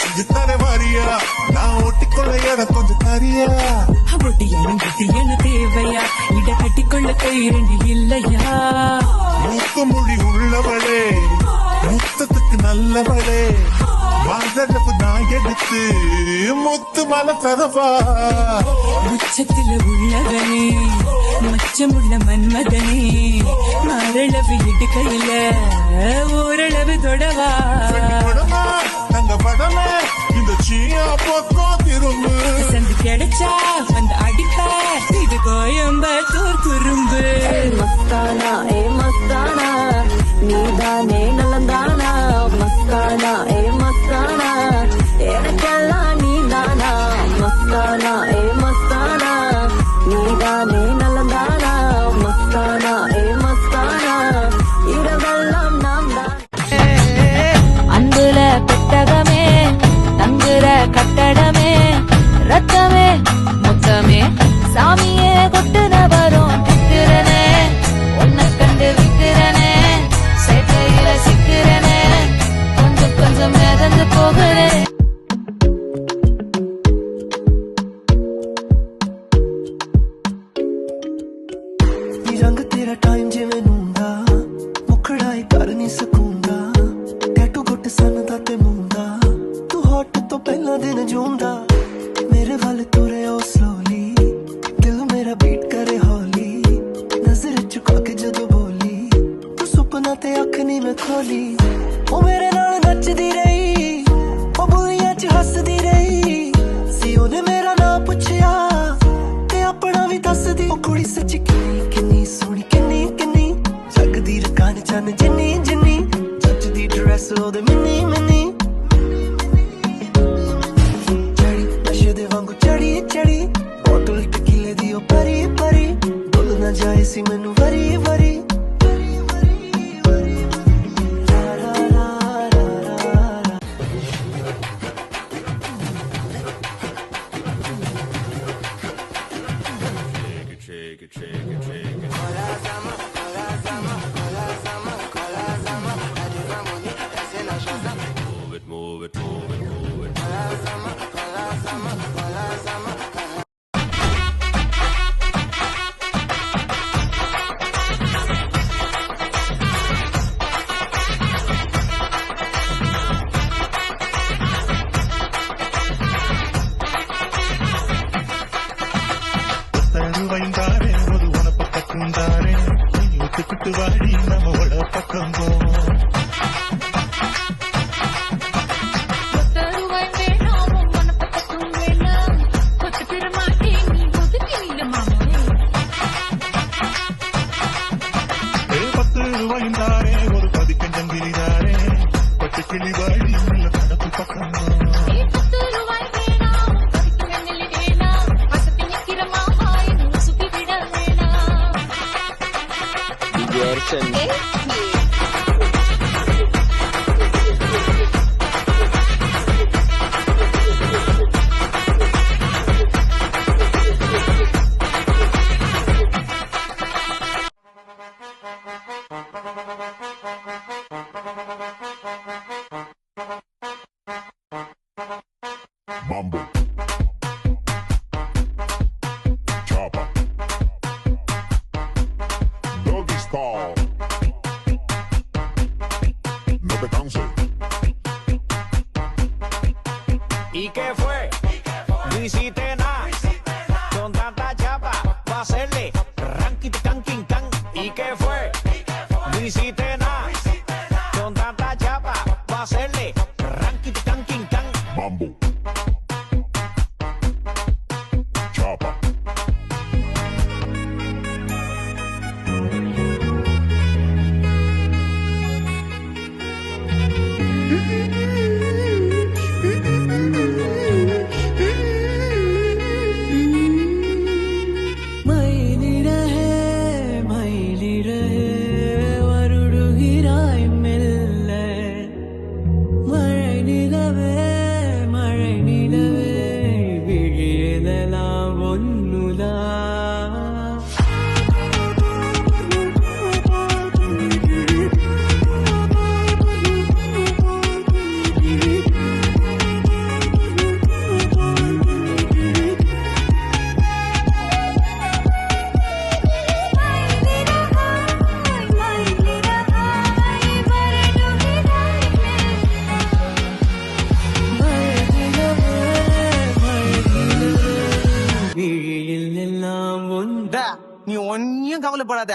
செஞ்சு தர வாரியா நான் ஒட்டிக்கொள்ள இடம் கொஞ்சம் தரியா ஒட்டியானும் கட்டியான தேவையா இட கட்டிக்கொள்ள கை ரெண்டு இல்லையா மூத்த மொழி உள்ளவளே முத்தத்துக்கு நல்லவளே வாழப்பு நான் எடுத்து முத்து மலை தரவா உச்சத்துல உள்ளவனே மச்சமுள்ள மன்மதனே மரளவு இடுக்கையில ஓரளவு தொடவா தங்க படல இந்த சீயா பக்கம் திரும்பு சந்து கிடைச்சா வந்து அடிப்ப இது கோயம்பத்தூர் குறும்பு மஸ்தானா ஏ மஸ்தானா நீதானே நலந்தானா மஸ்தானா ஏ மஸ்தானா எனக்கெல்லாம் நீதானா மஸ்தானா ஏ மஸ்தானா நீதானே நலந்தானா மஸ்தானா ஏ மஸ்தானா இரவெல்லாம் நாம் தான் அன்புல பெட்டகமே தங்குற கட்டடமே ரத்தமே முத்தமே சாமியே கொட்டுன வரும் திக்கிறனே உன்னை கண்டு விக்கிறனே சேட்டையில சிக்கிறனே கொஞ்சம் கொஞ்சம் மிதந்து போகிறேன் रंग तेरा टाइम जिवें नूंदा मुखड़ाई कर नहीं सकूंगा टैटू गुट सन दा ते मुंदा तू हॉट तो पहला दिन जूंदा मेरे वाल तुरे ओ स्लोली दिल मेरा बीट करे हौली नजर चुका के जदों बोली तू सुपना ते अख नहीं मैं खोली ओ मेरे नाल नचदी रही ओ बुलियां च हसदी रही सी ओने मेरा नाम पुछया ते अपना भी दसदी ओ कुड़ी सच्ची किन्नी सोहनी किन्नी किन्नी जगदी रकान चन जिन्नी जिन्नी जचदी ड्रेस ओदे मिन्नी मिन्नी चढ़ी नशे दे वांगू चढ़ी चढ़ी बोतल टकीले दी ओ परी परी भुल ना जाए सी मैनू वरी वरी வைந்தாரே ஒரு உனப்ப பக்குந்தாரே ஒத்துக்கிட்டு வாடி நம்மளோட பக்கம் போவோம் வைந்தாரே ஒரு பதிக்கஞ்சங்கிலிதாரே பட்டு கிளி வாடி நல்ல கடப்பு பக்கம் Mambo Chopper Doggy style No te canses ¿Y qué fue? No hiciste nada con tanta chapa va a hacerle ranking canking can. ¿Y qué fue? No hiciste nada con tanta chapa va a hacerle ranking canking can. Mambo Chopper கவலைப்படாத